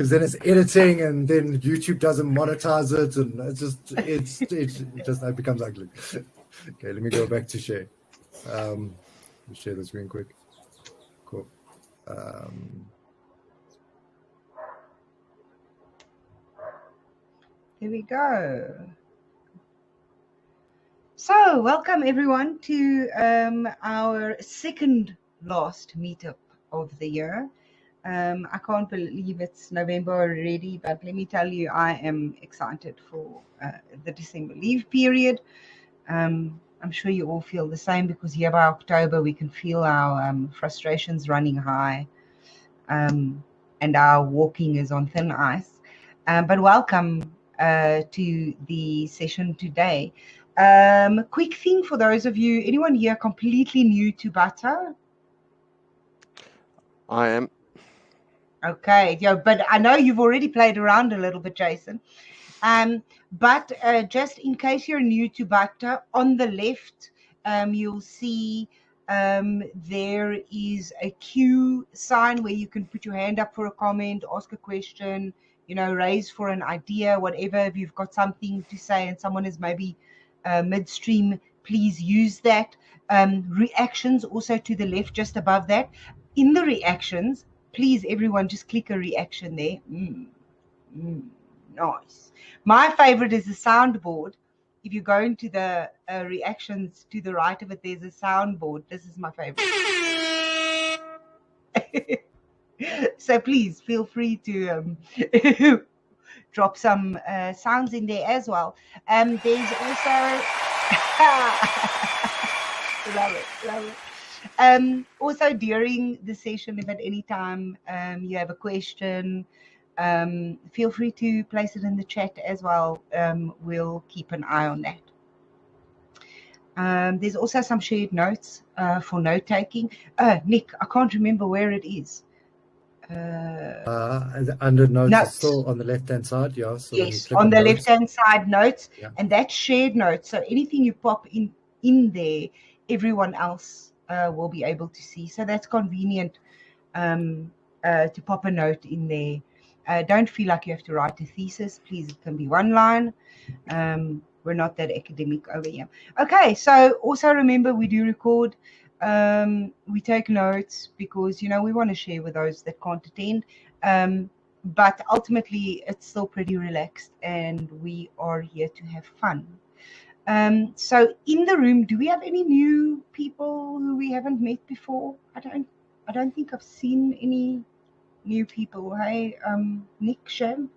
then it's editing, and then YouTube doesn't monetize it, and it becomes ugly. Okay, let me go back to share. Let me share the screen quick. Cool. Here we go. So, welcome everyone to our second last meetup of the year. I can't believe it's November already, but let me tell you, I am excited for the December leave period. I'm sure you all feel the same, because here by October we can feel our frustrations running high, and our walking is on thin ice. But welcome to the session today. Quick thing for those of you, anyone here completely new to Butter? I am. Okay, yeah, but I know you've already played around a little bit, Jason. But just in case you're new to Butter, on the left, you'll see there is a Q sign where you can put your hand up for a comment, ask a question, raise for an idea, whatever. If you've got something to say and someone is maybe midstream, please use that. Reactions also to the left, just above that. In the reactions, please, everyone, just click a reaction there. Nice. My favorite is the soundboard. If you go into the reactions to the right of it, there's a soundboard. This is my favorite. So please feel free to drop some sounds in there as well. There's also love it. Also during the session, if at any time you have a question, feel free to place it in the chat as well. We'll keep an eye on that. There's also some shared notes for note taking. Nick, I can't remember where it is. Under notes, it's still on the left-hand side, yeah. So yes, on the left-hand side, notes, yeah. And that's shared notes. So anything you pop in there, everyone else will be able to see. So that's convenient to pop a note in there. Don't feel like you have to write a thesis. Please, it can be one line. We're not that academic over here. Okay, so also remember, we do record. We take notes because, we want to share with those that can't attend. But ultimately, it's still pretty relaxed, and we are here to have fun. So in the room, do we have any new people who we haven't met before? I don't think I've seen any new people. Hey, Nick, Shem?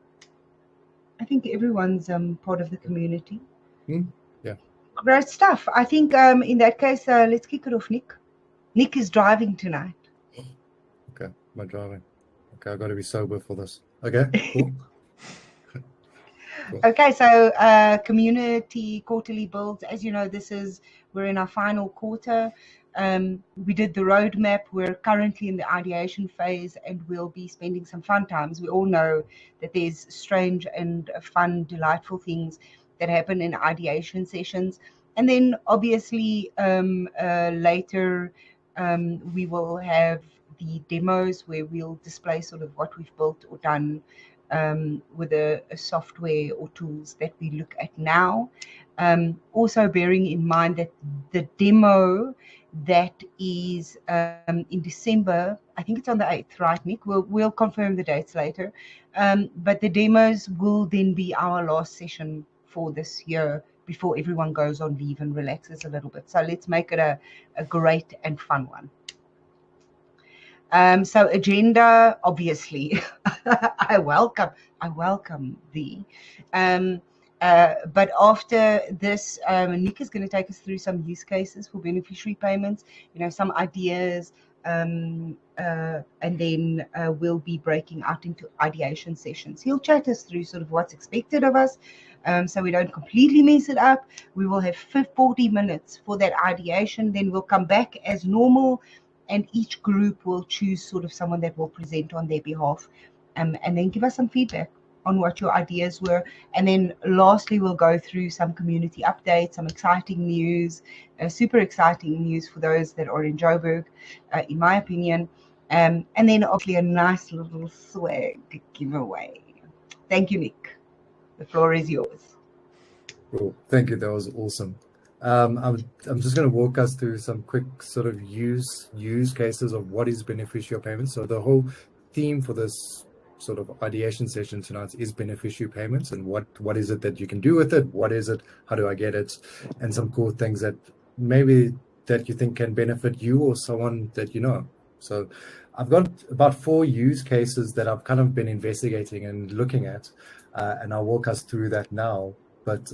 I think everyone's part of the community. Yeah. Great stuff. I think in that case, let's kick it off, Nick. Nick is driving tonight. Okay, I'm driving. Okay, I've got to be sober for this. Okay, cool. Cool. Okay, so community quarterly builds. As you know, we're in our final quarter. We did the roadmap. We're currently in the ideation phase, and we'll be spending some fun times. We all know that there's strange and fun, delightful things that happen in ideation sessions. And then obviously later we will have the demos where we'll display sort of what we've built or done with a software or tools that we look at now. Also bearing in mind that the demo that is in December, I think it's on the 8th, right, Nick? We'll confirm the dates later. But the demos will then be our last session for this year before everyone goes on leave and relaxes a little bit. So let's make it a great and fun one. So agenda, obviously, I welcome thee. But after this, Nick is going to take us through some use cases for beneficiary payments, some ideas, and then we'll be breaking out into ideation sessions. He'll chat us through sort of what's expected of us, so we don't completely mess it up. We will have 40 minutes for that ideation, then we'll come back as normal, and each group will choose sort of someone that will present on their behalf, and then give us some feedback on what your ideas were. And then lastly, we'll go through some community updates, some exciting news, super exciting news for those that are in Joburg, in my opinion. And then obviously a nice little swag giveaway. Thank you, Nick. The floor is yours. Cool. Thank you. That was awesome. I'm just going to walk us through some quick sort of use cases of what is beneficiary payments. So the whole theme for this sort of ideation session tonight is beneficiary payments, and what is it that you can do with it? What is it? How do I get it? And some cool things that maybe that you think can benefit you or someone that you know. So I've got about 4 use cases that I've kind of been investigating and looking at, and I'll walk us through that now. But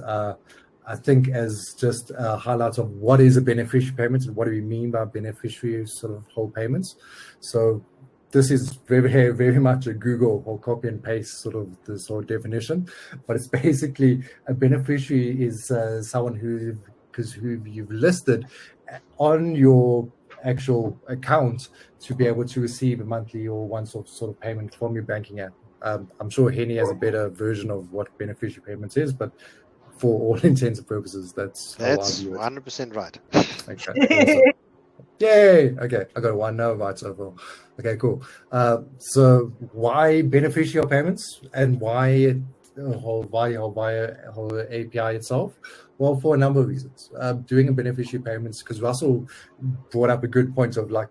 I think as just highlights of what is a beneficiary payment and what do we mean by beneficiary sort of whole payments. So this is very, very much a Google or copy and paste sort of this whole definition, but it's basically a beneficiary is someone who you've listed on your actual account to be able to receive a monthly or once-off sort of payment from your banking app. I'm sure Henny has a better version of what beneficiary payments is, but for all intents and purposes, that's 100% right. Okay, awesome. Yay! Okay, I got 1 no right so far. Okay, cool. So why beneficiary payments and why whole API itself? Well, for a number of reasons. Doing a beneficiary payments, because Russell brought up a good point of like,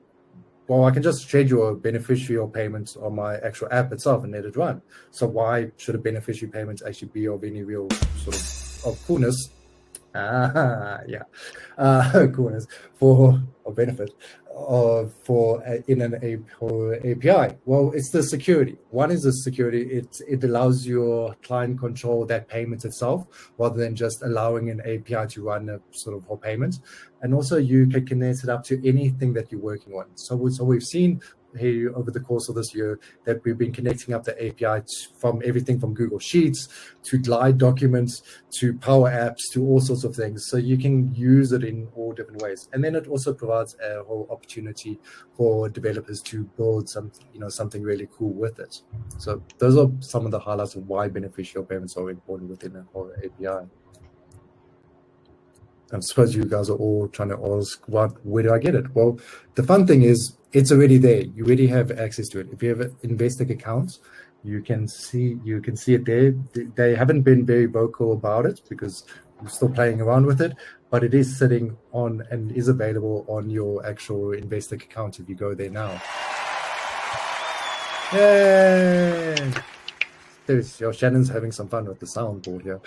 well, I can just schedule a beneficiary payments on my actual app itself and let it run. So why should a beneficiary payments actually be of any real sort of coolness? Coolness for or benefit for in an API. Well, it's the security. One is the security. It allows your client control that payment itself rather than just allowing an API to run a sort of whole payment. And also you can connect it up to anything that you're working on. So we've seen here over the course of this year that we've been connecting up the API from everything from Google Sheets to Glide documents to Power Apps to all sorts of things. So you can use it in all different ways. And then it also provides a whole opportunity for developers to build something really cool with it. So those are some of the highlights of why beneficiary payments are important within a whole API. I suppose you guys are all trying to ask, where do I get it? Well, the fun thing is it's already there. You already have access to it. If you have an Investec account, you can see it there. They haven't been very vocal about it because we're still playing around with it, but it is sitting on and is available on your actual Investec account if you go there now. Yay! Shannon's having some fun with the soundboard here.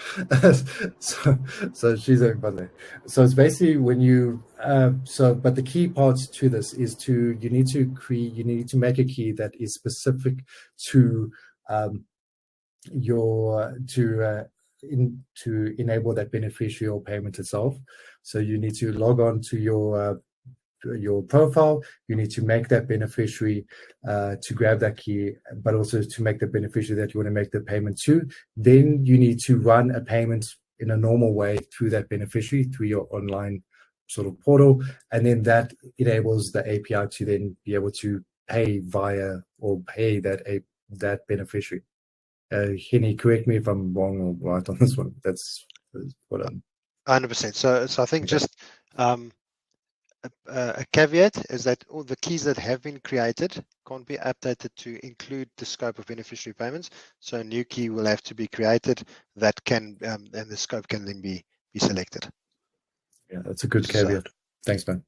so she's having fun there. So it's basically when you but the key parts to this is you need to make a key that is specific to to enable that beneficiary payment itself. So you need to log on to your profile. You need to make that beneficiary to grab that key, but also to make the beneficiary that you want to make the payment to. Then you need to run a payment in a normal way through that beneficiary, through your online sort of portal. And then that enables the API to then be able to pay via or pay that beneficiary. Henny, correct me if I'm wrong or right on this one. That's what I'm 100%. So I think okay. just a caveat is that all the keys that have been created can't be updated to include the scope of beneficiary payments. So a new key will have to be created that can, and the scope can then be selected. Yeah, that's a good caveat. Thanks, man.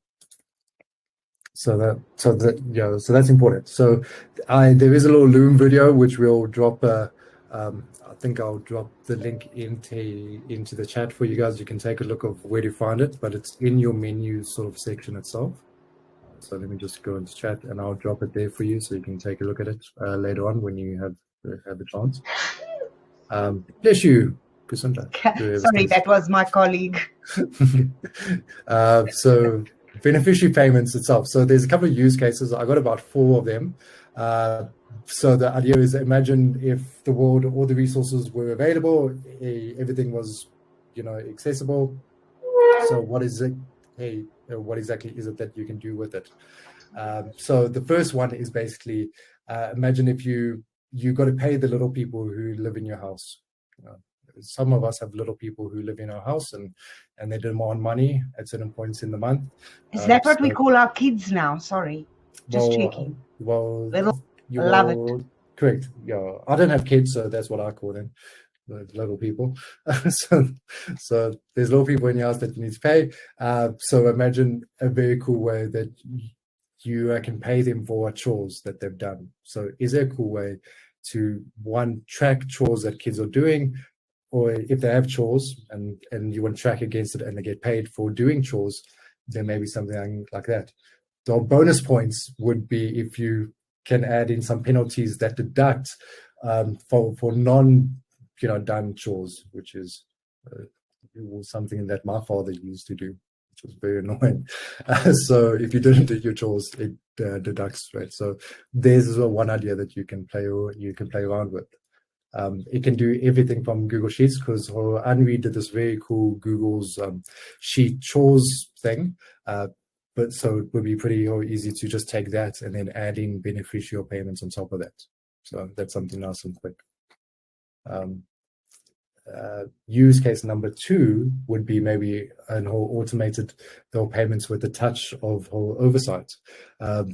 So that's important. So there is a little Loom video which we'll drop. I think I'll drop the link into the chat for you guys. You can take a look of where to find it, but it's in your menu sort of section itself. So let me just go into chat and I'll drop it there for you so you can take a look at it later on when you have the chance. Bless you, Kusunda. Sorry, that was my colleague. So beneficiary payments itself. So there's a couple of use cases. I got about 4 of them. So the idea is, imagine if the world, all the resources were available, everything was, accessible. So what exactly is it that you can do with it? So the first one is basically, imagine if you got to pay the little people who live in your house. Some of us have little people who live in our house and they demand money at certain points in the month. Is that what we call our kids now? Sorry, just checking. Well, you Love it. will correct. Yeah, I don't have kids, so that's what I call them, the little people. so there's little people in your house that you need to pay. So imagine a very cool way that you can pay them for chores that they've done. So is there a cool way to, one, track chores that kids are doing, or if they have chores and you want to track against it and they get paid for doing chores, there may be something like that. The bonus points would be if you can add in some penalties that deduct for non done chores, which is something that my father used to do, which was very annoying. So if you didn't do your chores, it deducts, right? So there's one idea that you can play around with. It can do everything from Google Sheets, because Anri did this very cool Google's sheet chores thing. But so it would be pretty easy to just take that and then add in beneficiary payments on top of that. So that's something nice and quick. Use case number 2 would be maybe an whole automated payments with a touch of whole oversight.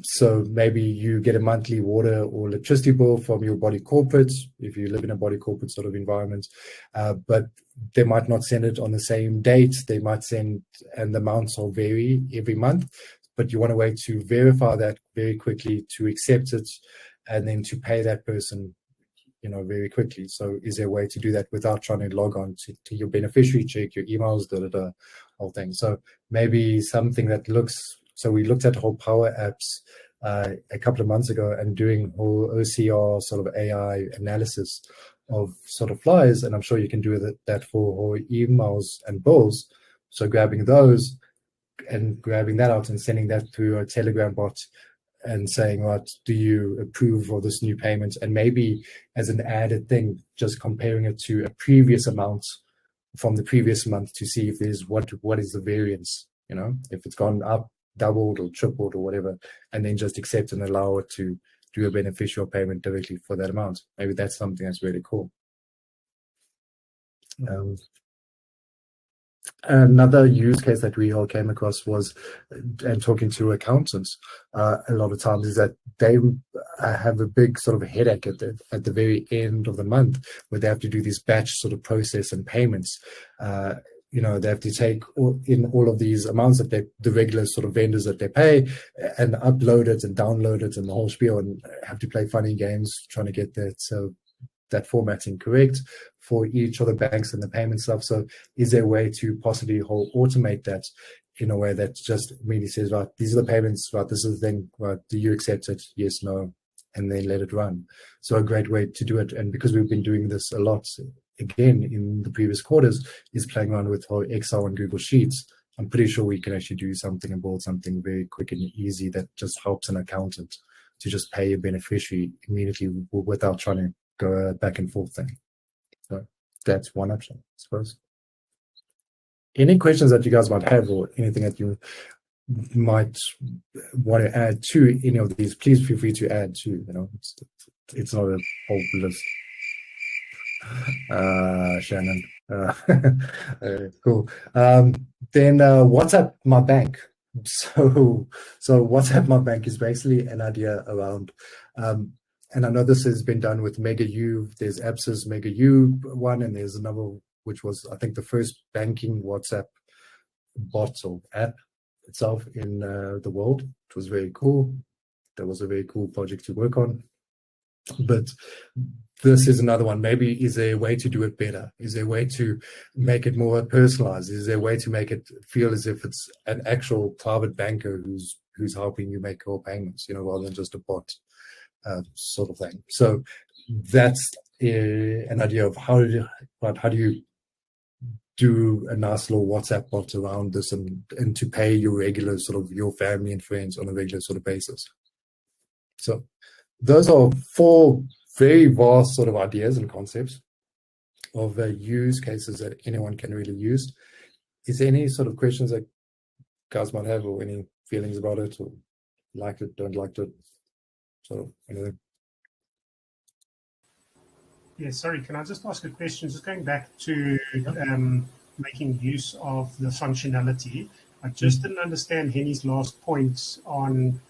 So maybe you get a monthly water or electricity bill from your body corporate, if you live in a body corporate sort of environment, but they might not send it on the same date. They might send, and the amounts will vary every month, but you want a way to verify that very quickly, to accept it, and then to pay that person very quickly. So is there a way to do that without trying to log on to your beneficiary, check your emails, whole thing? So maybe something that so we looked at whole Power Apps a couple of months ago and doing whole OCR sort of AI analysis of sort of flyers, and I'm sure you can do that for whole emails and bills. So grabbing those and grabbing that out and sending that through a Telegram bot and saying, what do you approve of this new payment? And maybe as an added thing, just comparing it to a previous amount from the previous month to see if there's what is the variance, if it's gone up, doubled or tripled or whatever, and then just accept and allow it to do a beneficial payment directly for that amount. Maybe that's something that's really cool. Another use case that we all came across was, and talking to accountants a lot of times, is that they have a big sort of headache at the very end of the month, where they have to do this batch sort of process and payments. They have to take in all of these amounts that the regular sort of vendors that they pay, and upload it and download it and the whole spiel, and have to play funny games trying to get that formatting correct for each of the banks and the payment stuff. So is there a way to possibly automate that in a way that just immediately says, right, these are the payments, right, this is the thing, right, do you accept it? Yes, no, and then let it run. So a great way to do it, and because we've been doing this a lot, again, in the previous quarters, is playing around with Excel and Google Sheets. I'm pretty sure we can actually do something and build something very quick and easy that just helps an accountant to just pay a beneficiary immediately without trying to go back and forth thing. So that's one option, I suppose. Any questions that you guys might have, or anything that you might want to add to any of these, please feel free to add to. It's not a whole list. Shannon. Cool. Then WhatsApp My Bank. So WhatsApp My Bank is basically an idea around, and I know this has been done with Mega U. There's Absa's Mega U one, and there's another, which was, I think, the first banking WhatsApp bot or app itself in the world. It was very cool. That was a very cool project to work on. But this is another one. Maybe is there a way to do it better? Is there a way to make it more personalized? Is there a way to make it feel as if it's an actual private banker who's helping you make your payments, rather than just a bot sort of thing? So that's an idea of how do you do a nice little WhatsApp bot around this, and to pay your regular sort of your family and friends on a regular sort of basis. So those are 4 very vast sort of ideas and concepts of use cases that anyone can really use. Is there any sort of questions that guys might have, or any feelings about it, or liked it, don't like it, sort of anything? Yeah, sorry, can I just ask a question? Just going back to making use of the functionality. I just didn't understand Henny's last point on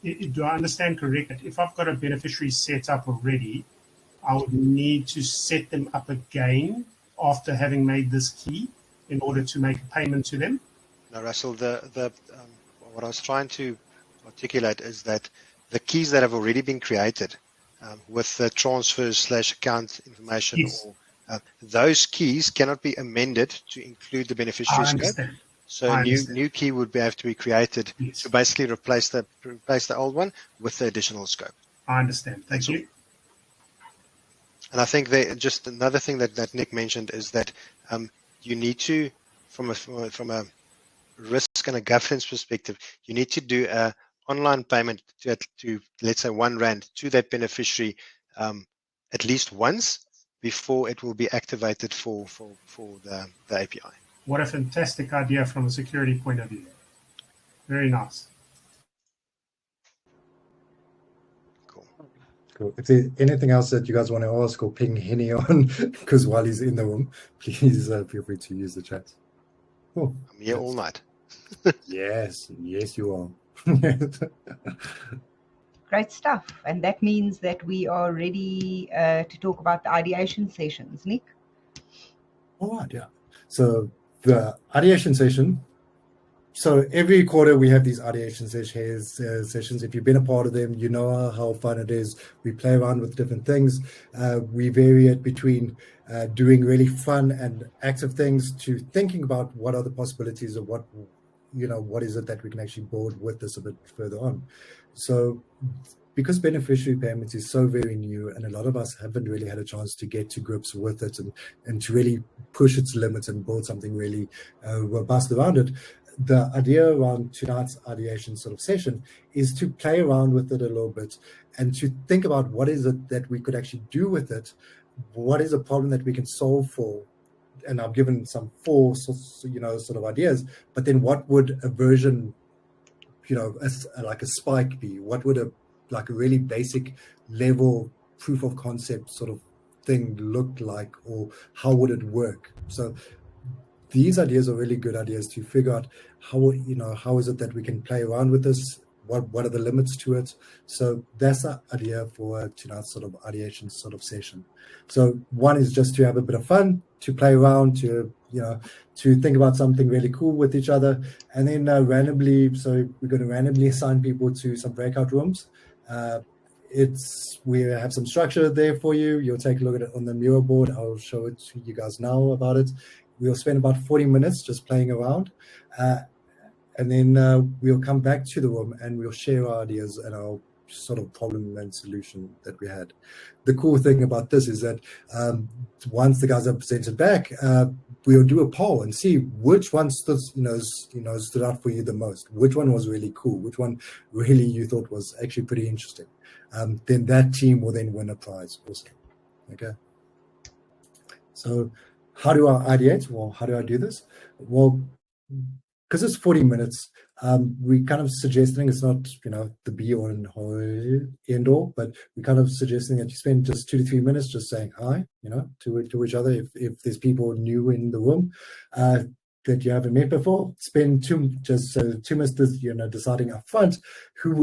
do I understand correct that if I've got a beneficiary set up already, I would need to set them up again after having made this key in order to make a payment to them? Now, Russell, what I was trying to articulate is that the keys that have already been created with the transfers/account information, Yes. or those keys cannot be amended to include the beneficiary I scope. understand. So I a understand. new key would have to be created Yes. to basically replace the old one with the additional scope. I understand. Thank That's you. And I think just another thing that Nick mentioned is that you need to, from a risk and a governance perspective, you need to do a online payment to let's say R1 to that beneficiary at least once before it will be activated for the API. What a fantastic idea from a security point of view. Very nice. Cool. Cool. If there's anything else that you guys want to ask or ping Henny on, because while he's in the room, please feel free to use the chat. Cool. I'm here all night. Yes, you are. Great stuff. And that means that we are ready to talk about the ideation sessions. Nick? All right, yeah. So the ideation session. So every quarter we have these ideation sessions. If you've been a part of them, you know how fun it is. We play around with different things. We vary it between doing really fun and active things to thinking about what are the possibilities of what is it that we can actually build with this a bit further on. So because beneficiary payments is so very new and a lot of us haven't really had a chance to get to grips with it and to really push its limits and build something really robust around it, the idea around tonight's ideation sort of session is to play around with it a little bit and to think about what is it that we could actually do with it, what is a problem that we can solve for. And I've given some 4 sort of ideas, but then what would a version, like a spike be? What would a really basic level proof of concept sort of thing look like, or how would it work? So these ideas are really good ideas to figure out how is it that we can play around with this, what are the limits to it. So that's the idea for tonight's sort of ideation sort of session. So one is just to have a bit of fun, to play around, to think about something really cool with each other, and then randomly, so we're going to randomly assign people to some breakout rooms. We have some structure there for you. You'll take a look at it on the Miro board. I'll show it to you guys now about it. We'll spend about 40 minutes just playing around, and then we'll come back to the room and we'll share our ideas and our sort of problem and solution that we had. The cool thing about this is that once the guys are presented back, we'll do a poll and see which one stood out for you the most, which one was really cool, which one really you thought was actually pretty interesting. Then that team will then win a prize also. Okay. So how do I ideate? Well, how do I do this? Well, because it's 40 minutes, we kind of suggesting it's not, the be all and end all, but we kind of suggesting that you spend just 2 to 3 minutes just saying hi, to each other. If there's people new in the room that you haven't met before, spend 2 minutes, deciding up front who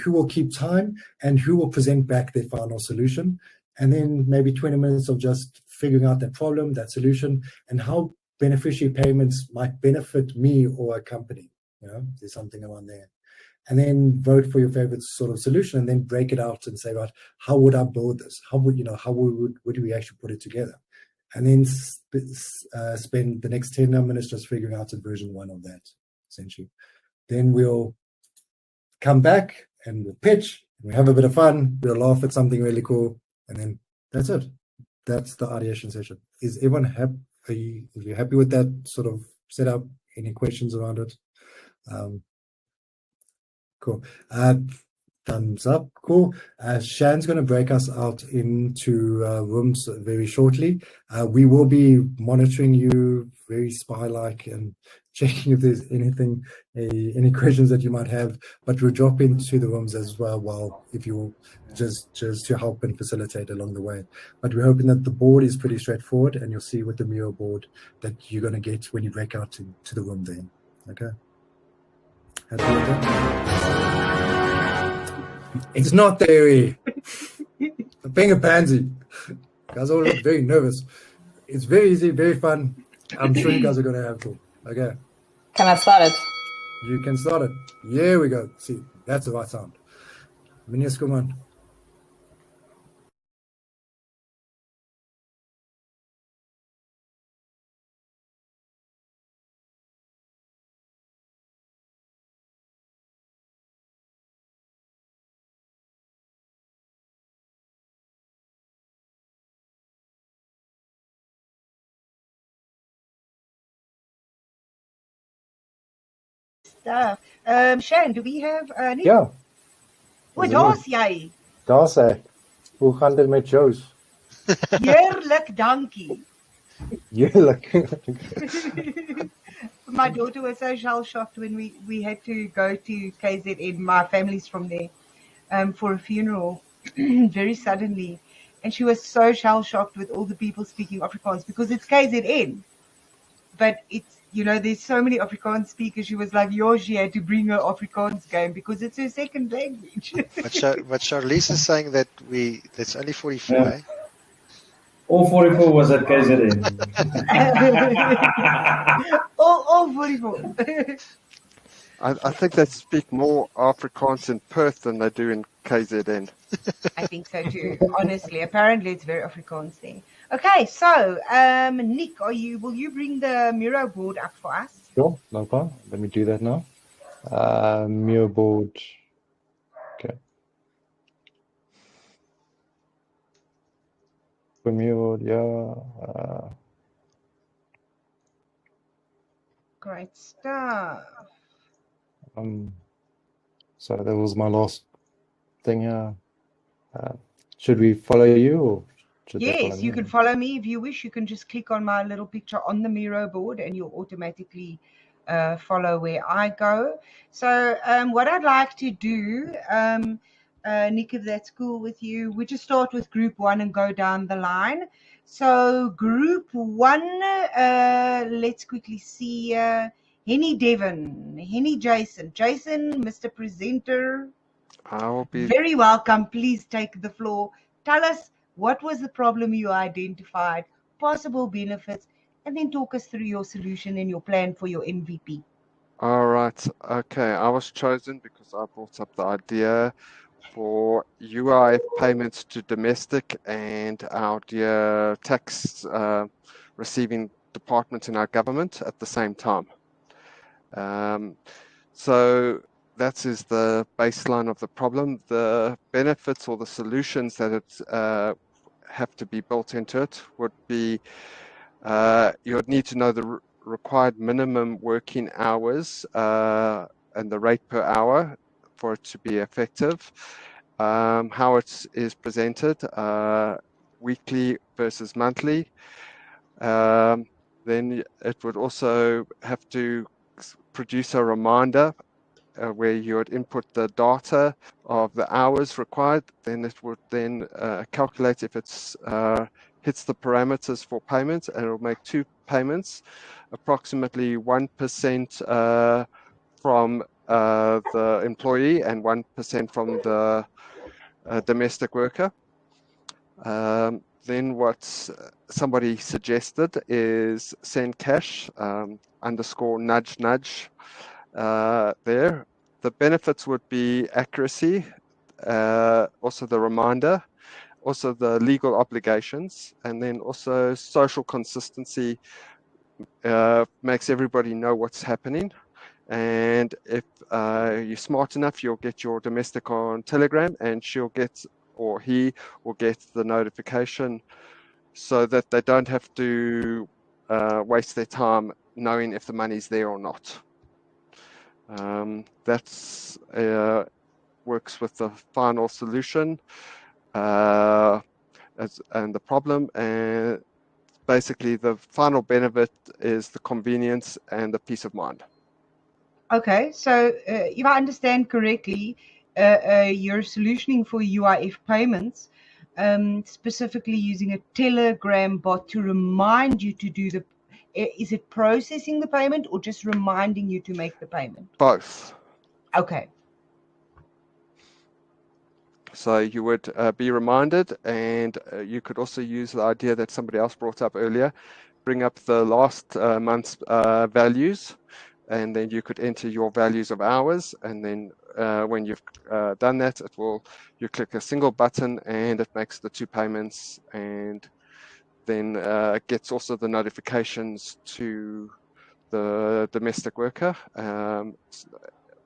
will keep time and who will present back their final solution, and then maybe 20 minutes of just figuring out that problem, that solution, and how beneficiary payments might benefit me or a company. There's something around there. And then vote for your favorite sort of solution, and then break it out and say, right, how would I build this? How would we actually put it together? And then spend the next 10 minutes just figuring out a version 1 of that, essentially. Then we'll come back and we'll pitch, and we'll have a bit of fun, we'll laugh at something really cool, and then that's it. That's the ideation session. Is everyone happy? Are you happy with that sort of setup? Any questions around it? Cool. Thumbs up. Cool. Shan's going to break us out into rooms very shortly. We will be monitoring you very spy-like and checking if there's any questions that you might have, but we'll drop into the rooms as well, if you will, just to help and facilitate along the way. But we're hoping that the board is pretty straightforward, and you'll see with the Miro board that you're going to get when you break out to the room then. Okay. Happy with that? It's not theory. I'm being a pansy. You guys all look very nervous. It's very easy, very fun. I'm sure you guys are going to have cool. Okay. Can I start it? You can start it. Here we go. See, that's the right sound. Minius, come on. Stuff. Shane, do we have Nick? Ja, O, daar's jy. daar's ek. Hoe gaan dit met jou? Heerlik, dankie. Heerlik. My daughter was so shell shocked when we had to go to KZN. My family's from there for a funeral very suddenly. And she was so shell shocked with all the people speaking Afrikaans because it's KZN. But it's, you know, there's so many Afrikaans speakers. She was like, she had to bring her Afrikaans game because it's her second language. But Charlize is saying that that's only 44, Yeah. eh? All 44 was at KZN. all 44. I think they speak more Afrikaans in Perth than they do in KZN. I think so too. Honestly, apparently it's very Afrikaans there. Okay, so Nick, will you bring the Miro board up for us? Sure, no problem. Let me do that now. Mirror board. Okay. Mirror, yeah. Great stuff. So that was my last thing here. Should we follow you? Or should they follow Yes, me? you can follow me if you wish. You can just click on my little picture on the Miro board and you'll automatically follow where I go. So what I'd like to do, Nick, if that's cool with you, we just start with group 1 and go down the line. So group 1, let's quickly see. Henny Devon, Henny Jason. Jason, Mr. Presenter. I will be Very welcome. Please take the floor. Tell us what was the problem you identified, possible benefits, and then talk us through your solution and your plan for your MVP. all right. Okay, I was chosen because I brought up the idea for UIF payments to domestic and our dear tax receiving department in our government at the same time. So that is the baseline of the problem. The benefits or the solutions that have to be built into it would be you would need to know the required minimum working hours and the rate per hour for it to be effective. How it is presented, weekly versus monthly. Then it would also have to produce a reminder where you would input the data of the hours required. Then it would then calculate if it's hits the parameters for payments, and it will make 2 payments, approximately 1% from the employee and 1% from the domestic worker. Then what somebody suggested is send cash underscore nudge nudge there. The benefits would be accuracy, also the reminder, also the legal obligations, and then also social consistency makes everybody know what's happening. And if you're smart enough, you'll get your domestic on Telegram, and she'll get, or he will get, the notification so that they don't have to waste their time knowing if the money's there or not. That's works with the final solution and the problem, and basically the final benefit is the convenience and the peace of mind. Okay, so if I understand correctly, you're solutioning for UIF payments, specifically using a Telegram bot to remind you to do the. Is it processing the payment or just reminding you to make the payment? Both. Okay. So you would be reminded, and you could also use the idea that somebody else brought up earlier, bring up the last month's values, and then you could enter your values of hours, and then when you've done that, you click a single button and it makes the 2 payments, and then gets also the notifications to the domestic worker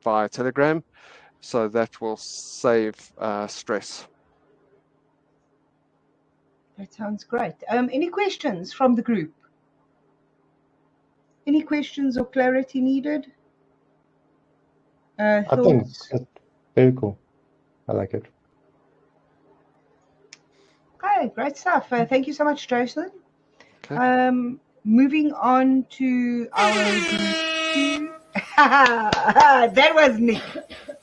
via Telegram. So that will save stress. That sounds great. Any questions from the group? Any questions or clarity needed? I think Thoughts? it's very cool. I like it. Okay, great stuff. Thank you so much, Jason. Okay. Moving on to our group 2. That was Nick.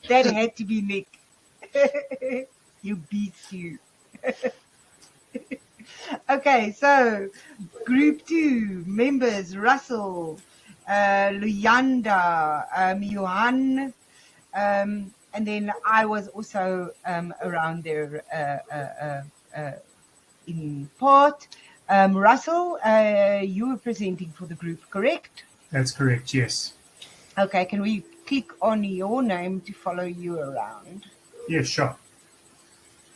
That had to be Nick. You beast you. Okay, so group 2 members: Russell, Luyanda, Johan, and then I was also around there in part. Russell, you were presenting for the group, correct? That's correct, yes. Okay, can we click on your name to follow you around? Yeah, sure.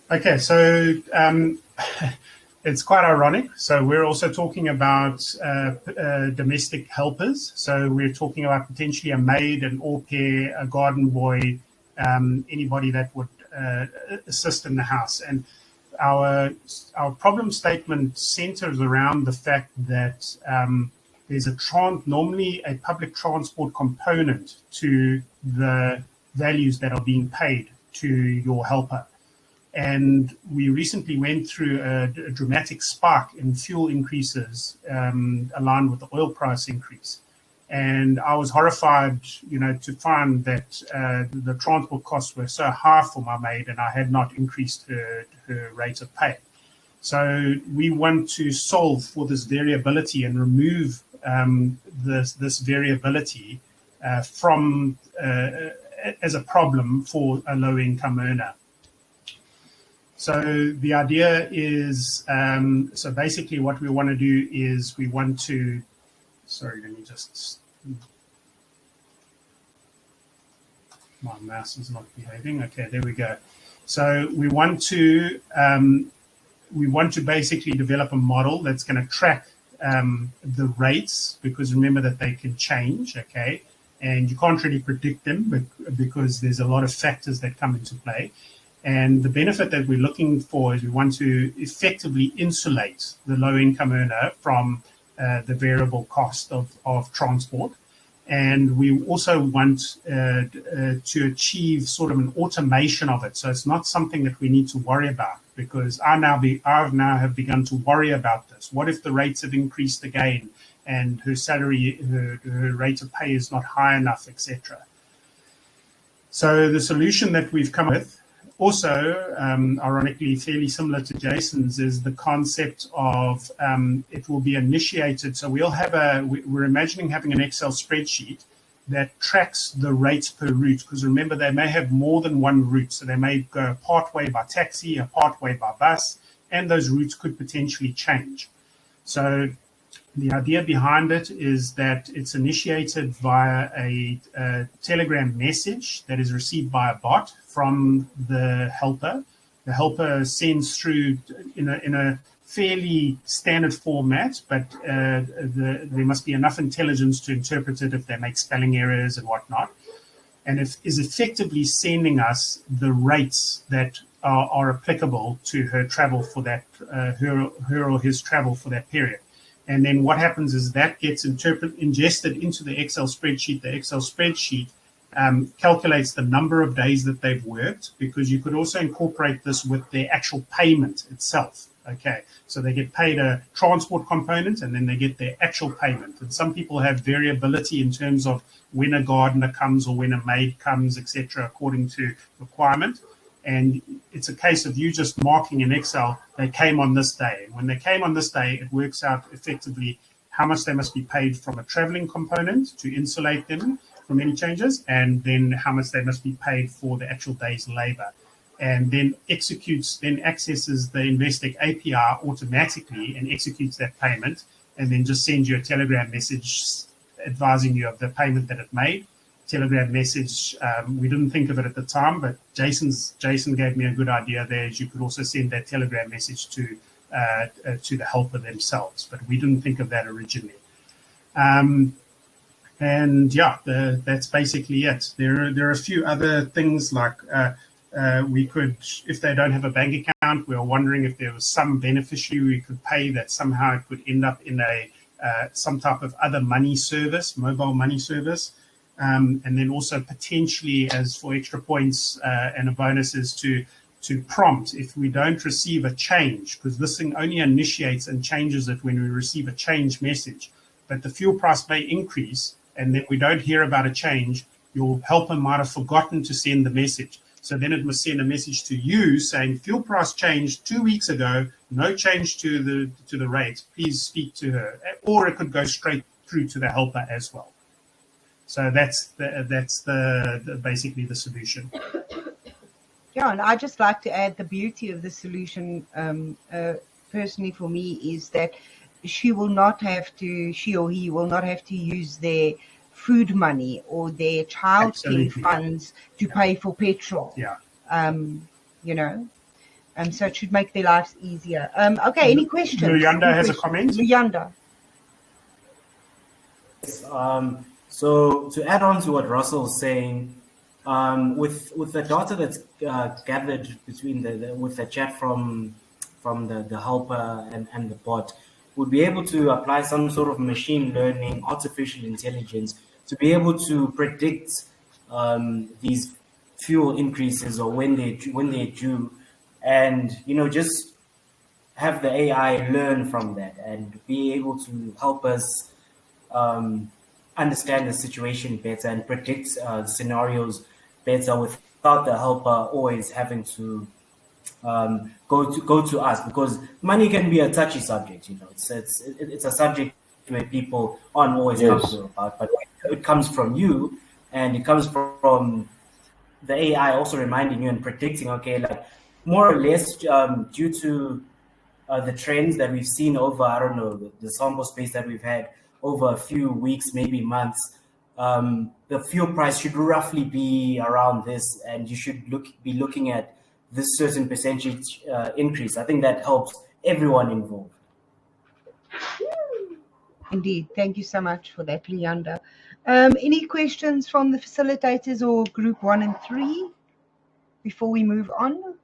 Okay, so it's quite ironic. So we're also talking about domestic helpers. So we're talking about potentially a maid, an au pair, a garden boy, anybody that would assist in the house. And our problem statement centers around the fact that there's normally a public transport component to the values that are being paid to your helper. And we recently went through a dramatic spike in fuel increases aligned with the oil price increase. And I was horrified, to find that the transport costs were so high for my maid, and I had not increased her rate of pay. So we want to solve for this variability and remove this variability from as a problem for a low-income earner. So the idea is, so basically what we want to do is we want to, sorry, let me just, my mouse is not behaving. Okay, there we go. So we want to basically develop a model that's going to track the rates, because remember that they can change, okay? And you can't really predict them because there's a lot of factors that come into play. And the benefit that we're looking for is we want to effectively insulate the low-income earner from the variable cost of transport. And we also want to achieve sort of an automation of it. So it's not something that we need to worry about, because I now have begun to worry about this. What if the rates have increased again and her salary, her rate of pay is not high enough, etc. So the solution that we've come up with, also, ironically, fairly similar to Jason's, is the concept of it will be initiated. So we're imagining having an Excel spreadsheet that tracks the rates per route, because remember, they may have more than one route. So they may go part way by taxi, a part way by bus, and those routes could potentially change. So the idea behind it is that it's initiated via a Telegram message that is received by a bot from the helper. The helper sends through in a fairly standard format, but there must be enough intelligence to interpret it if they make spelling errors and whatnot. And it is effectively sending us the rates that are applicable to her travel for that, her or his travel for that period. And then what happens is that gets ingested into the Excel spreadsheet. The Excel spreadsheet calculates the number of days that they've worked, because you could also incorporate this with their actual payment itself. Okay, so they get paid a transport component, and then they get their actual payment. And some people have variability in terms of when a gardener comes or when a maid comes, etc., according to requirement. And it's a case of you just marking in Excel, they came on this day. And when they came on this day, it works out effectively how much they must be paid from a traveling component to insulate them from any changes, and then how much they must be paid for the actual day's labor. and then accesses the Investec API automatically and executes that payment, and then just sends you a Telegram message advising you of the payment that it made. Telegram message, we didn't think of it at the time, but Jason gave me a good idea there. Is you could also send that Telegram message to the helper themselves, but we didn't think of that originally. And yeah, that's basically it. There are a few other things like we could, if they don't have a bank account, we were wondering if there was some beneficiary we could pay that somehow it could end up in some type of other money service, mobile money service. And then also potentially, as for extra points and a bonus, is to prompt if we don't receive a change, because this thing only initiates and changes it when we receive a change message. But the fuel price may increase, and then we don't hear about a change. Your helper might have forgotten to send the message. So then it must send a message to you saying fuel price changed 2 weeks ago, no change to the rate. Please speak to her. Or it could go straight through to the helper as well. So that's basically the solution. Yeah, and I'd just like to add the beauty of the solution, personally for me, is that she or he will not have to use their food money or their childcare funds to pay for petrol. Yeah. So it should make their lives easier. Okay, any questions? Luyanda has a comment. Luyanda. So to add on to what Russell was saying, with the data that's gathered between with the chat from the helper and the bot, we'll be able to apply some sort of machine learning, artificial intelligence, to be able to predict these fuel increases or when they're due, and just have the AI learn from that and be able to help us understand the situation better and predict scenarios better without the helper always having to go to us, because money can be a touchy subject. It's a subject where people aren't always comfortable about, but it comes from you, and it comes from the AI also reminding you and predicting, okay, like more or less due to the trends that we've seen over, I don't know, the sample space that we've had over a few weeks, maybe months, the fuel price should roughly be around this, and you should be looking at this certain percentage increase. I think that helps everyone involved. Indeed. Thank you so much for that, Luyanda. Any questions from the facilitators or group 1 and 3 before we move on?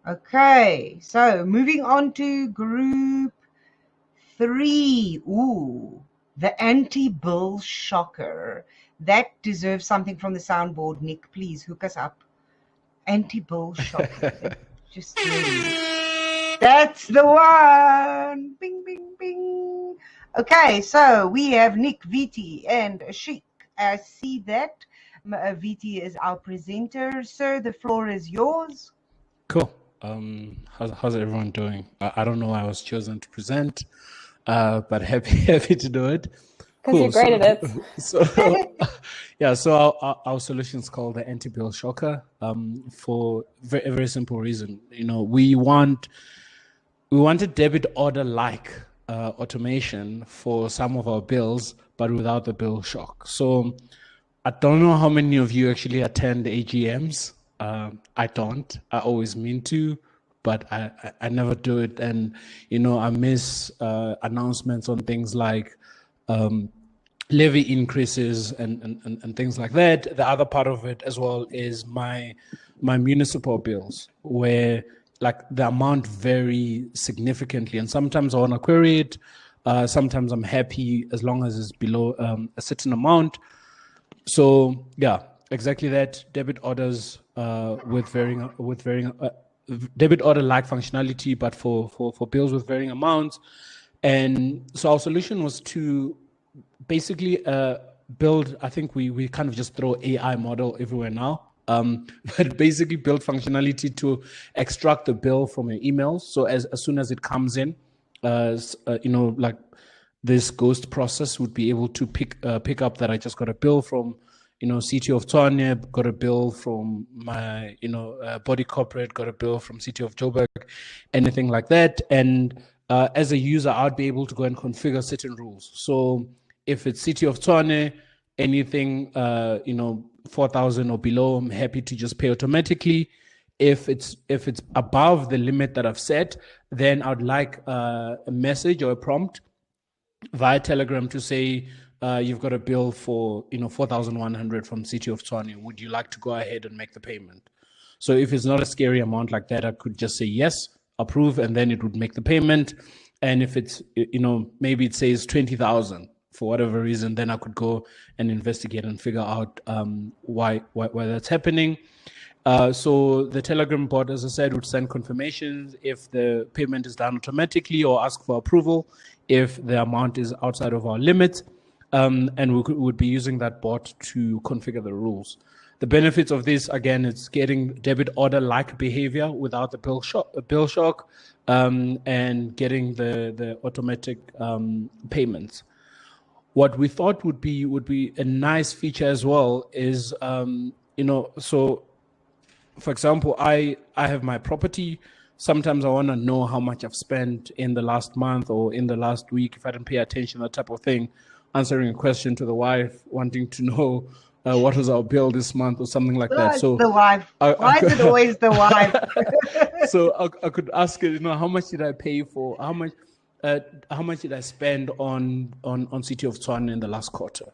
Okay, so moving on to group 3. Ooh, the anti-bill shocker. That deserves something from the soundboard. Nick, please hook us up. Anti-bill shocker. Just really. That's the one. Bing, bing, bing. Okay, so we have Nick, VT, and Ashik. I see that. VT is our presenter. Sir, the floor is yours. Cool. How's everyone doing? I don't know why I was chosen to present, but happy to do it. Because you're great at it. So our solution is called the anti-bill shocker, for a very simple reason. We want a debit order like automation for some of our bills, but without the bill shock. So I don't know how many of you actually attend AGMs. I don't. I always mean to, but I never do it. And, I miss announcements on things like levy increases and things like that. The other part of it as well is my municipal bills, where like the amount vary significantly. And sometimes I want to query it. Sometimes I'm happy as long as it's below a certain amount. So yeah, exactly that. Debit orders with varying debit order like functionality, but for bills with varying amounts. And so our solution was to basically build, I think we kind of just throw AI model everywhere now, but basically build functionality to extract the bill from your emails. So as soon as it comes in, like this ghost process would be able to pick up that I just got a bill from City of Tshwane, got a bill from my, body corporate, got a bill from City of Joburg, anything like that. And as a user, I'd be able to go and configure certain rules. So if it's City of Tshwane, anything, 4,000 or below, I'm happy to just pay automatically. If it's above the limit that I've set, then I'd like a message or a prompt via Telegram to say, you've got a bill for 4,100 from City of Tshwane. Would you like to go ahead and make the payment? So if it's not a scary amount like that, I could just say yes, approve, and then it would make the payment. And if it's maybe it says 20,000 for whatever reason, then I could go and investigate and figure out why that's happening. So the Telegram bot, as I said, would send confirmations if the payment is done automatically or ask for approval if the amount is outside of our limit. And we would be using that bot to configure the rules. The benefits of this, again, it's getting debit order-like behavior without the bill shock, and getting the automatic payments. What we thought would be a nice feature as well is, so for example, I have my property. Sometimes I want to know how much I've spent in the last month or in the last week if I didn't pay attention, that type of thing. Answering a question to the wife, wanting to know what was our bill this month or something like that. So the wife. Why is it always the wife? So I could ask her, how much did I pay for? How much did I spend on City of Tshwane in the last quarter?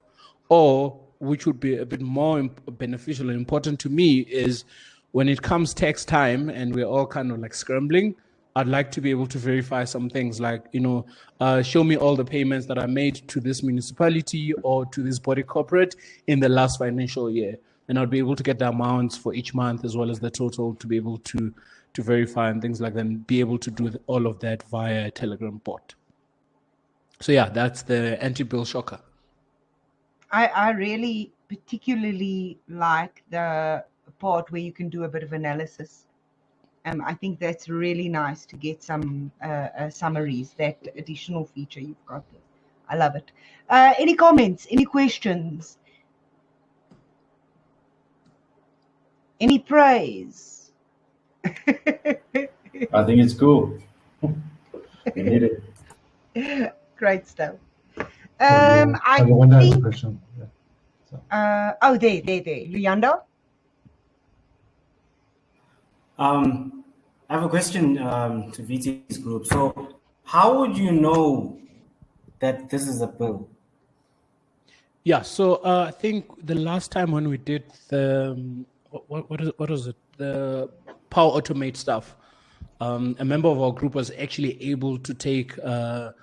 Or, which would be a bit more beneficial and important to me, is when it comes tax time and we're all kind of like scrambling, I'd like to be able to verify some things like, show me all the payments that I made to this municipality or to this body corporate in the last financial year. And I'll be able to get the amounts for each month as well as the total to be able to verify and things like that, and be able to do all of that via a Telegram bot. So yeah, that's the anti-bill shocker. I really particularly like the part where you can do a bit of analysis. I think that's really nice to get some summaries, that additional feature you've got there. I love it. Any comments? Any questions? Any praise? I think it's cool. We need it. Great stuff. I wonder a question. There. Luyanda? I have a question to VT's group. So how would you know that this is a bill? Yeah, so I think the last time when we did the, what was it? The Power Automate stuff, a member of our group was actually able to take a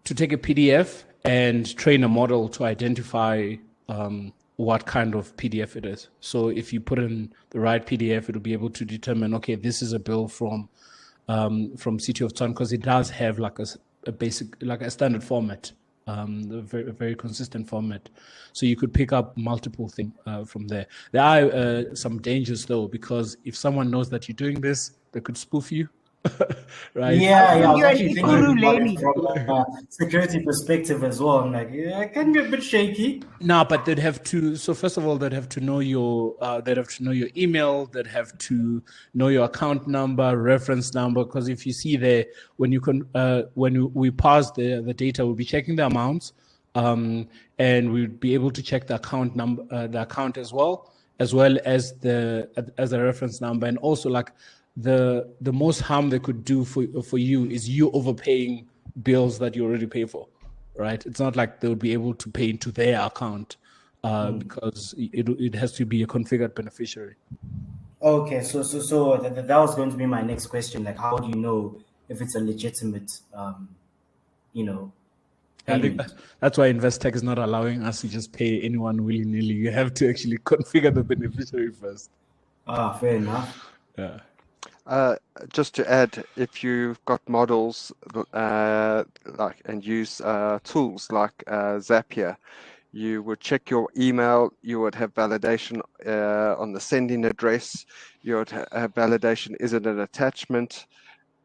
PDF and train a model to identify what kind of PDF it is. So if you put in the right PDF, it'll be able to determine, okay, this is a bill from City of Tshwane, because it does have like a basic, like a standard format, a very consistent format. So you could pick up multiple things from there. There are some dangers though, because if someone knows that you're doing this, they could spoof you. Right? Yeah, I was You're actually an thinking about Ikuruleni. it from a security perspective as well. I'm like, yeah, it can be a bit shaky. No, but they'd have to. So first of all, they'd have to know your. They'd have to know your email. They'd have to know your account number, reference number. Because if you see there, when we pass the data, we'll be checking the amounts, and we'll be able to check the account number, the account as well as the reference number, and also like. The most harm they could do for you is you overpaying bills that you already pay for, right? It's not like they would be able to pay into their account because it has to be a configured beneficiary. Okay, so that was going to be my next question. Like, how do you know if it's a legitimate, payment? I think that's why Investec is not allowing us to just pay anyone willy-nilly. You have to actually configure the beneficiary first. Fair enough. Yeah. Just to add, if you've got models and use tools like Zapier, you would check your email, you would have validation on the sending address, you would have validation, is it an attachment?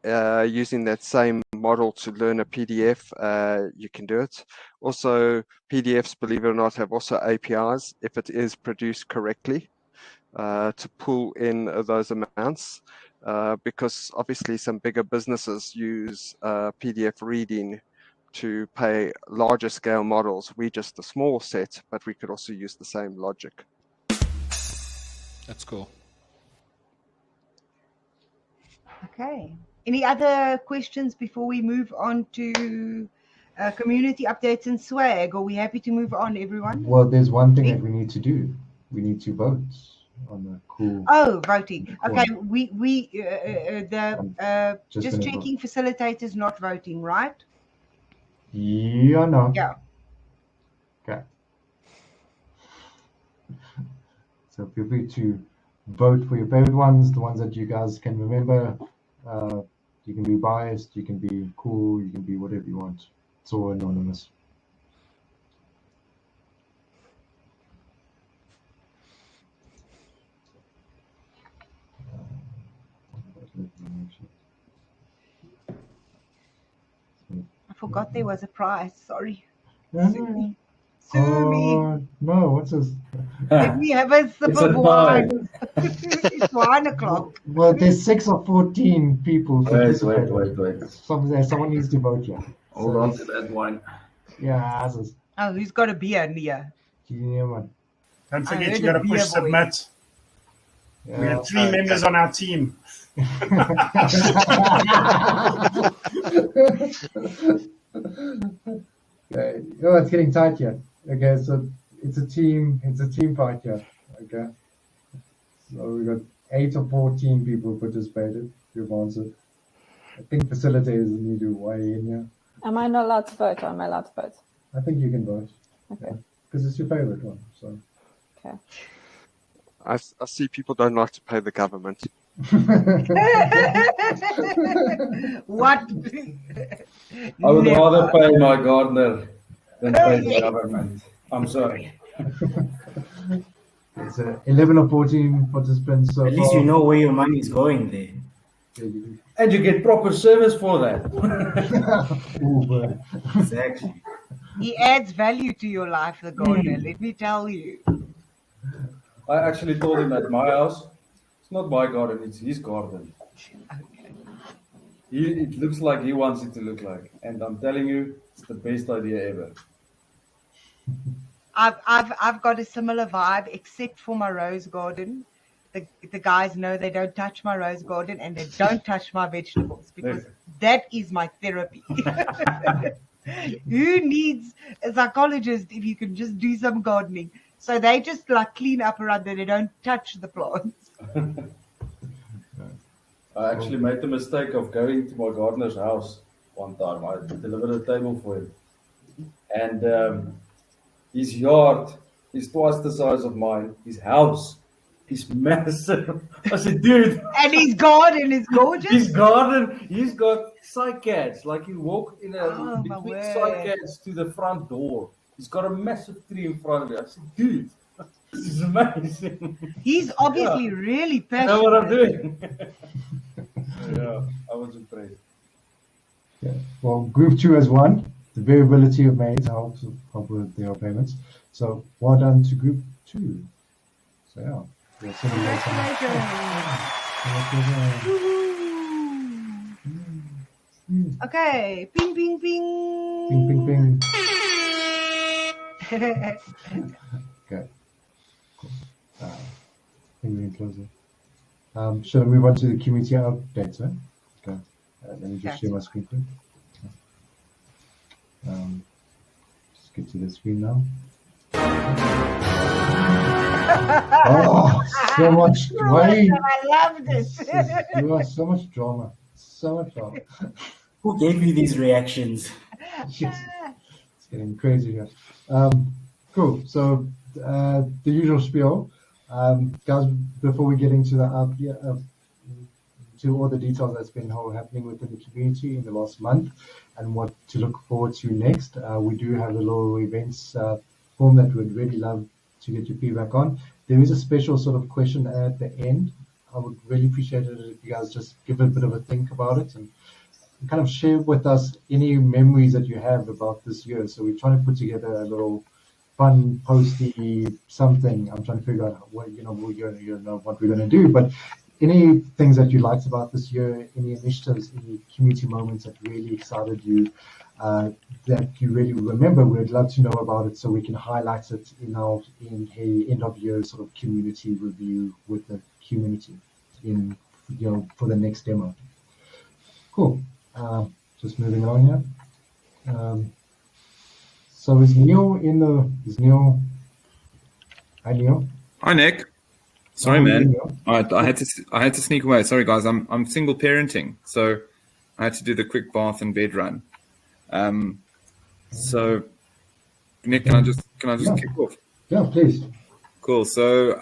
using that same model to learn a PDF, you can do it. Also, PDFs, believe it or not, have also APIs if it is produced correctly to pull in those amounts. Because obviously some bigger businesses use PDF reading to pay larger scale models. We just a small set, but we could also use the same logic. That's cool. Okay. Any other questions before we move on to community updates and swag? Are we happy to move on, everyone? Well, there's one thing that we need to do. We need to vote on the cool. Oh, voting. Okay, just gonna checking facilitators not voting, right? Yeah, no. Yeah. Okay. So feel free to vote for your favorite ones, the ones that you guys can remember. You can be biased, you can be cool, you can be whatever you want. It's all anonymous. I forgot there was a prize. Sorry. No, Sue me. Sue me. no, what's this? Let me have a sip It's of a wine. It's 1 o'clock. Well, there's 6 or 14 people. Wait. Someone needs to vote, yeah. Hold on to that wine. Yeah, this is. Oh, who's got a beer near? Yeah, man. Don't I forget, heard you got to a beer push boy. submit. Yeah. We have 3 members on our team. Okay. Oh, it's getting tight here. Okay, so it's a team fight here. Okay. So we got 8 or 14 people participated who've answered. I think facilitators need to weigh in here. Am I not allowed to vote or am I allowed to vote? I think you can vote. Okay. Because it's your favorite one. So Okay. I see people don't like to pay the government. What? I would Never. rather pay my gardener than pay the government. I'm sorry. it's 11 or 14 participants so At least far. you know where your money is going there. And you get proper service for that. Uber. Exactly. He adds value to your life, the gardener, let me tell you. I actually told him at my house, it's not my garden, it's his garden. It looks like he wants it to look like. And I'm telling you, it's the best idea ever. I've got a similar vibe, except for my rose garden. The guys know they don't touch my rose garden and they don't touch my vegetables because that is my therapy. Who needs a psychologist if you can just do some gardening? So they just like clean up around there. They don't touch the plants. I actually made the mistake of going to my gardener's house one time. I delivered a table for him. And his yard is twice the size of mine. His house is massive. I said, dude. And his garden is gorgeous. His garden, he's got cycads. Like you walk in between cycads to the front door. He's got a massive tree in front of it. I said, dude, this is amazing. He's obviously really passionate. Know what I'm doing? Yeah, I was impressed. Yeah. Well, group 2 has won. The variability of maize help with their payments. So well done to group 2. So yeah. Okay, ping, ping, ping. Ping, ping, ping. Okay. Cool. I think we can close it. Shall I move on to the community updates? Huh? Okay. Let me just share my screen quick. Just get to the screen now. Oh, so much I loved it. So much drama. So much drama. Who gave you these reactions? Yes. It's getting crazy here. Cool. So the usual spiel. Guys, before we get into the to all the details that's been happening within the community in the last month and what to look forward to next, we do have a little events form that we'd really love to get your feedback on. There is a special sort of question at the end I would really appreciate it if you guys just give it a bit of a think about it and kind of share with us any memories that you have about this year. So we're trying to put together a little fun, posty something. I'm trying to figure out what what we're going to do, but any things that you liked about this year, any initiatives, any community moments that really excited you, that you really remember, we'd love to know about it so we can highlight it in a end of year sort of community review with the community for the next demo. Cool. Just moving on here. So is Neil Hi Neil. Hi Nick. Sorry, man. I had to sneak away. Sorry, guys. I'm single parenting, so I had to do the quick bath and bed run. So, Nick, can I just kick off? Yeah, please. Cool. So,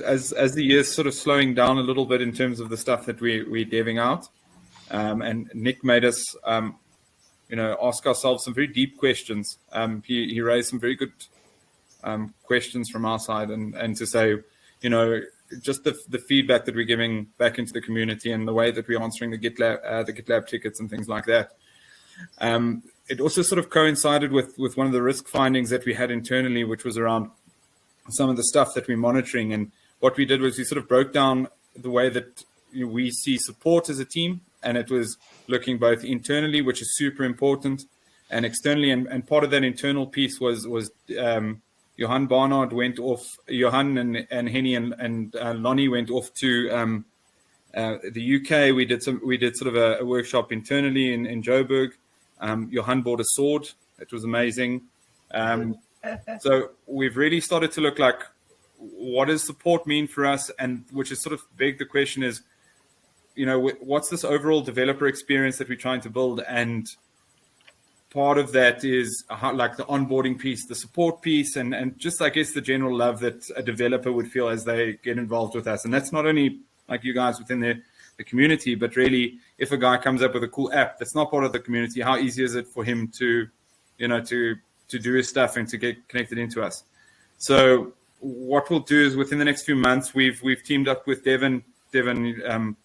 as the year's sort of slowing down a little bit in terms of the stuff that we're deving out, and Nick made us, ask ourselves some very deep questions. He raised some very good questions from our side, and to say, just the feedback that we're giving back into the community and the way that we're answering the GitLab tickets and things like that. It also sort of coincided with one of the risk findings that we had internally, which was around some of the stuff that we're monitoring. And what we did was we sort of broke down the way that we see support as a team, and it was looking both internally, which is super important, and externally. And part of that internal piece was Johan Barnard went off. Johan and Henny and Lonnie went off to the UK. We did sort of a workshop internally in Joburg. Johan bought a sword. It was amazing. So we've really started to look like, what does support mean for us? And which is sort of begged the question is, what's this overall developer experience that we're trying to build? And part of that is like the onboarding piece, the support piece, and just, I guess, the general love that a developer would feel as they get involved with us. And that's not only like you guys within the community, but really, if a guy comes up with a cool app that's not part of the community, how easy is it for him to do his stuff and to get connected into us? So what we'll do is within the next few months, we've teamed up with Devin,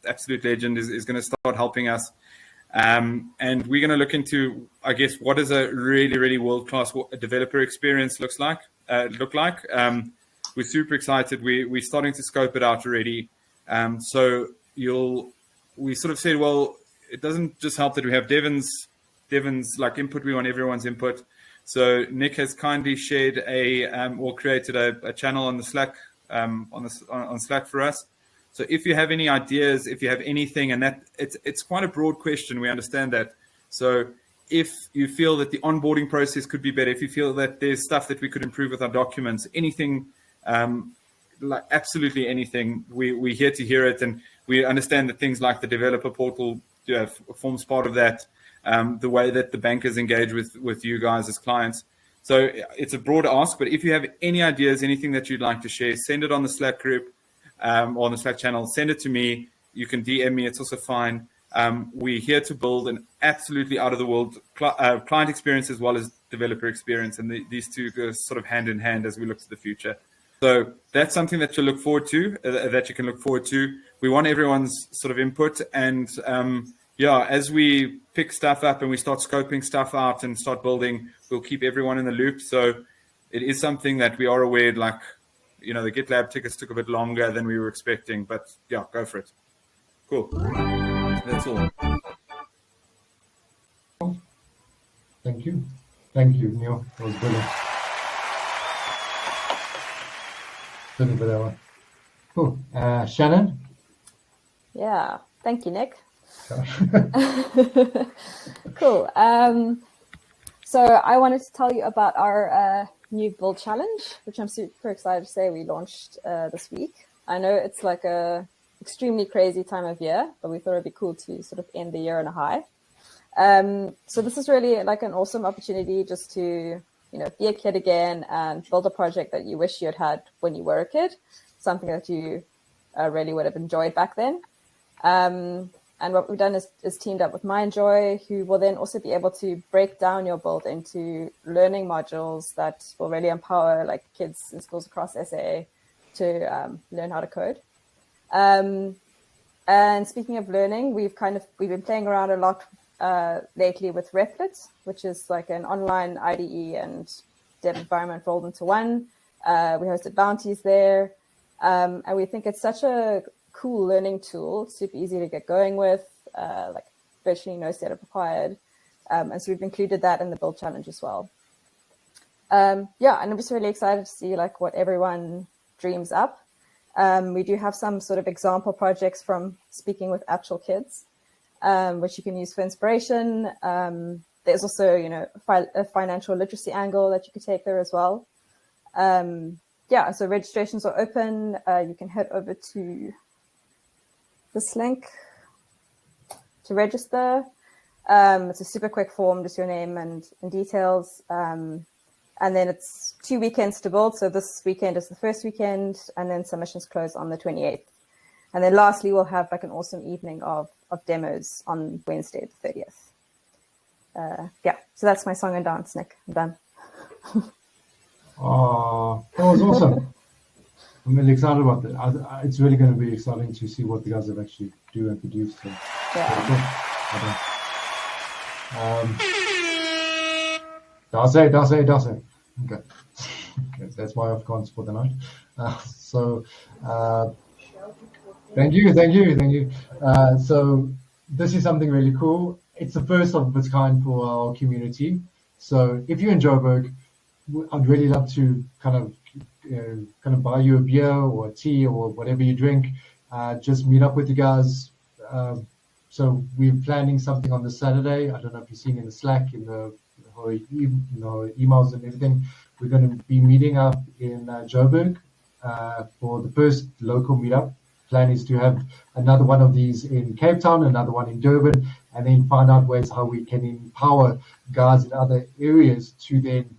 absolute legend, is going to start helping us. And we're going to look into, I guess, what does a really, really world-class developer experience look like. We're super excited. We're starting to scope it out already. So we sort of said, well, it doesn't just help that we have Devin's like input. We want everyone's input. So Nick has kindly shared or created a channel on the Slack, on Slack for us. So if you have any ideas, if you have anything, and that it's quite a broad question, we understand that. So if you feel that the onboarding process could be better, if you feel that there's stuff that we could improve with our documents, anything, like absolutely anything, we're here to hear it. And we understand that things like the developer portal forms part of that, the way that the bankers engage with you guys as clients. So it's a broad ask, but if you have any ideas, anything that you'd like to share, send it on the Slack group. Or on the Slack channel, send it to me. You can DM me, it's also fine. We're here to build an absolutely out-of-the-world client experience as well as developer experience, and these two go sort of hand in hand as we look to the future. So that's something that you look forward to, that you can look forward to. We want everyone's sort of input, and as we pick stuff up and we start scoping stuff out and start building, we'll keep everyone in the loop. So it is something that we are aware, like, the GitLab tickets took a bit longer than we were expecting, but yeah, go for it. Cool. That's all. Thank you. Thank you, Neil. That was brilliant. Brilliant for that one. Cool. Shannon? Yeah. Thank you, Nick. Cool. So I wanted to tell you about our new build challenge, which I'm super excited to say we launched this week. I know it's like a extremely crazy time of year, but we thought it'd be cool to sort of end the year on a high. So this is really like an awesome opportunity just to, be a kid again and build a project that you wish you had had when you were a kid, something that you really would have enjoyed back then. And what we've done is teamed up with MindJoy, who will then also be able to break down your build into learning modules that will really empower like kids in schools across SA to learn how to code. And speaking of learning, we've been playing around a lot lately with Replit, which is like an online IDE and dev environment rolled into one. We hosted bounties there, and we think it's such a cool learning tool, super easy to get going with, like virtually no setup required. And so we've included that in the build challenge as well. Yeah, and I'm just really excited to see like what everyone dreams up. We do have some sort of example projects from speaking with actual kids, which you can use for inspiration. There's also, a financial literacy angle that you could take there as well. Yeah, so registrations are open. You can head over to this link to register. It's a super quick form, just your name and details. And then it's 2 weekends to build. So this weekend is the first weekend, and then submissions close on the 28th. And then lastly, we'll have like an awesome evening of demos on Wednesday, the 30th. Yeah, so that's my song and dance, Nick. I'm done. That was awesome. I'm really excited about that. It's really going to be exciting to see what the guys have actually do and produce. So. Yeah. Dasse. Okay. Okay, that's my Afrikaans for the night. Thank you. So this is something really cool. It's the first of its kind for our community. So if you're in Joburg, I'd really love to kind of buy you a beer or a tea or whatever you drink. Just meet up with you guys. So we're planning something on the Saturday. I don't know if you've seen in the Slack, in the emails and everything. We're going to be meeting up in Joburg for the first local meetup. Plan is to have another one of these in Cape Town, another one in Durban, and then find out ways how we can empower guys in other areas to then,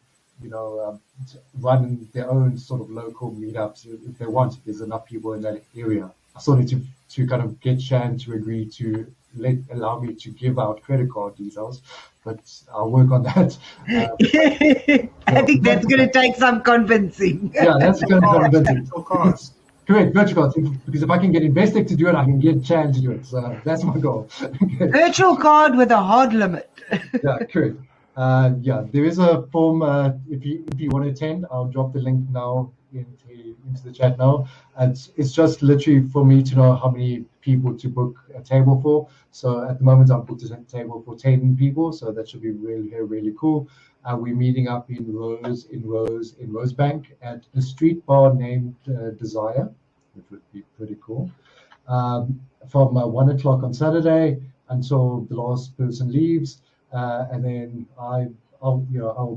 run their own sort of local meetups if they want, if there's enough people in that area. I sort of to kind of get Shan to agree to allow me to give out credit card details, but I'll work on that. I think that's going to take some convincing. Yeah, that's going to be convincing. Of course. Correct, virtual cards. Because if I can get Investec to do it, I can get Chan to do it. So that's my goal. Okay. Virtual card with a hard limit. Yeah, correct. There is a form. If you want to attend, I'll drop the link now into the chat now. And it's just literally for me to know how many people to book a table for. So at the moment, I've booked a table for 10 people. So that should be really, really cool. We're meeting up in Rosebank at a street bar named Desire, which would be pretty cool. From 1 o'clock on Saturday until the last person leaves, and then I'll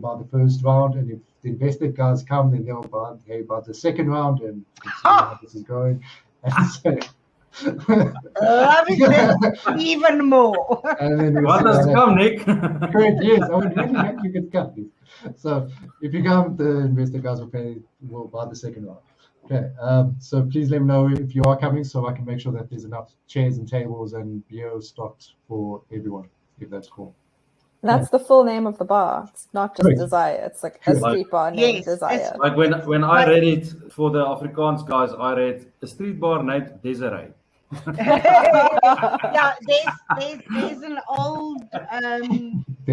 buy the first round, and if the Investec guys come, then they'll buy the second round, and see how this is going. And so, loving this even more. And then What does come, Nick? Correct, yes. I would really like you to come, please. So if you come, the Investec guys will buy the second round. Okay. So please let me know if you are coming, so I can make sure that there's enough chairs and tables and beer stocked for everyone, if that's cool. That's the full name of the bar. It's not just Correct. Desire. It's like a street bar named Desire. Like when I read it for the Afrikaans guys, I read a street bar named Desiree. Yeah, there's an old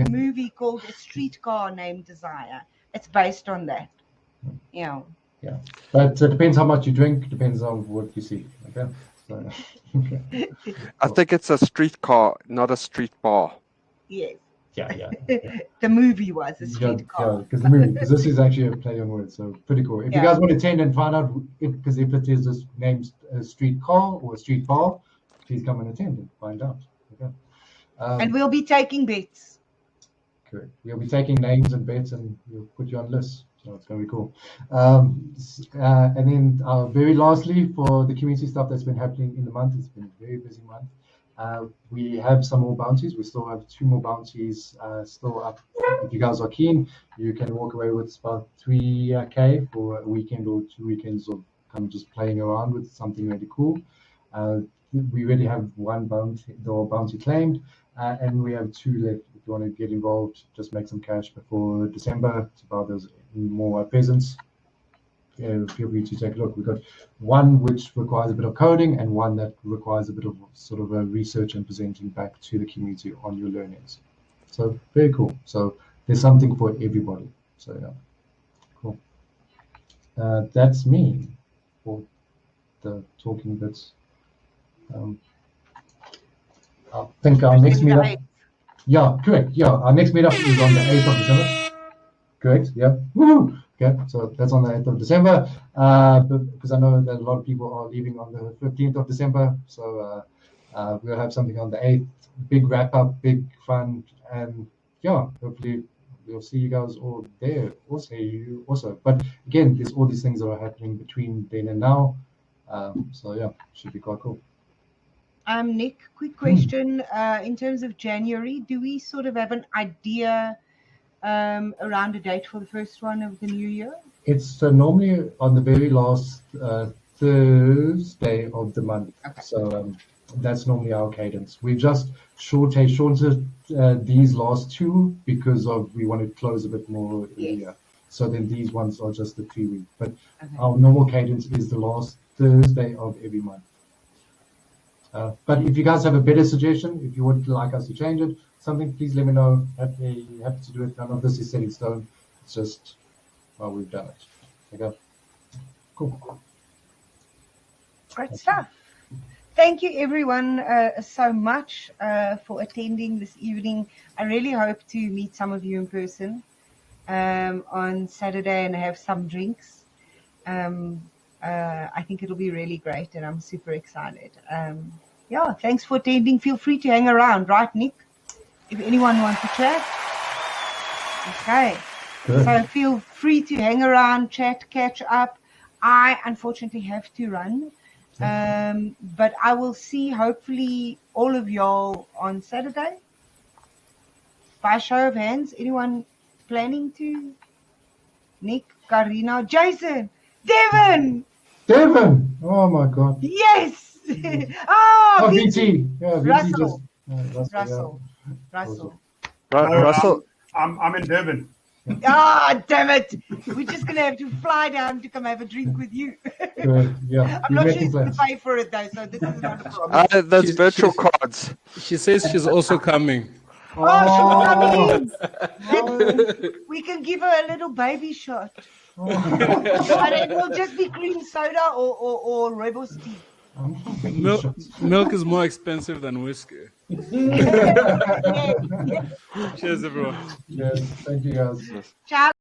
movie called A Streetcar Named Desire. It's based on that. Yeah. Yeah, but it depends how much you drink. Depends on what you see. Okay. So, okay. I think it's a streetcar, not a street bar. Yes. Yeah. The movie was a streetcar. Yeah, because this is actually a play on words, so pretty cool. If you guys want to attend and find out if it is this named a street car or a street bar, please come and attend and find out. Okay. And we'll be taking bets. Correct. We'll be taking names and bets, and we'll put you on lists. So it's going to be cool. And then very lastly, for the community stuff that's been happening in the month, it's been a very busy month. We have some more bounties. We still have 2 more bounties still up. If you guys are keen, you can walk away with about 3K for a weekend or 2 weekends of kind of just playing around with something really cool. We already have 1 bounty claimed, and we have 2 left. If you want to get involved, just make some cash before December to buy those more pheasants. feel free to take a look. We've got one which requires a bit of coding and one that requires a bit of sort of a research and presenting back to the community on your learnings. So very cool. So there's something for everybody. So yeah, cool. That's me for the talking bits. I think our next meetup. Yeah, correct. Yeah, our next meetup is on the 8th of December. Correct. Yeah. Woo! Okay, so that's on the 8th of December. Because I know that a lot of people are leaving on the 15th of December. So we'll have something on the 8th. Big wrap up, big fun, and yeah, hopefully we'll see you guys all there. Also. But again, there's all these things that are happening between then and now. So yeah, should be quite cool. Nick, quick question. In terms of January, do we sort of have an idea around a date for the first one of the new year? It's normally on the very last Thursday of the month. Okay. So that's normally our cadence. We've just shortened these last two because we want to close a bit more earlier. So then these ones are just the 3 week. But our normal cadence is the last Thursday of every month. But if you guys have a better suggestion, if you would like us to change it, something, please let me know. Happy to do it. None of this is set in stone. It's just, well, we've done it. Okay. Cool. Great stuff. Thank you, everyone, so much for attending this evening. I really hope to meet some of you in person on Saturday and have some drinks. I think it'll be really great, and I'm super excited. Yeah, thanks for attending. Feel free to hang around, right, Nick? If anyone wants to chat. Okay. Good. So feel free to hang around, chat, catch up. I unfortunately have to run. But I will see, hopefully, all of y'all on Saturday. By show of hands, anyone planning to? Nick, Karina, Jason, Devin! Oh my God. Yes! VT. Yeah, Russell. Russell. I'm in Durban. Damn it! We're just gonna have to fly down to come have a drink with you. Yeah. I'm not sure who's gonna pay for it though, so this is not a problem. That's virtual cards. She says she's also coming. She's coming. We can give her a little baby shot. But it will just be cream soda or Rebel's tea. Milk is more expensive than whiskey. Cheers, everyone. Yes, thank you guys. Ciao.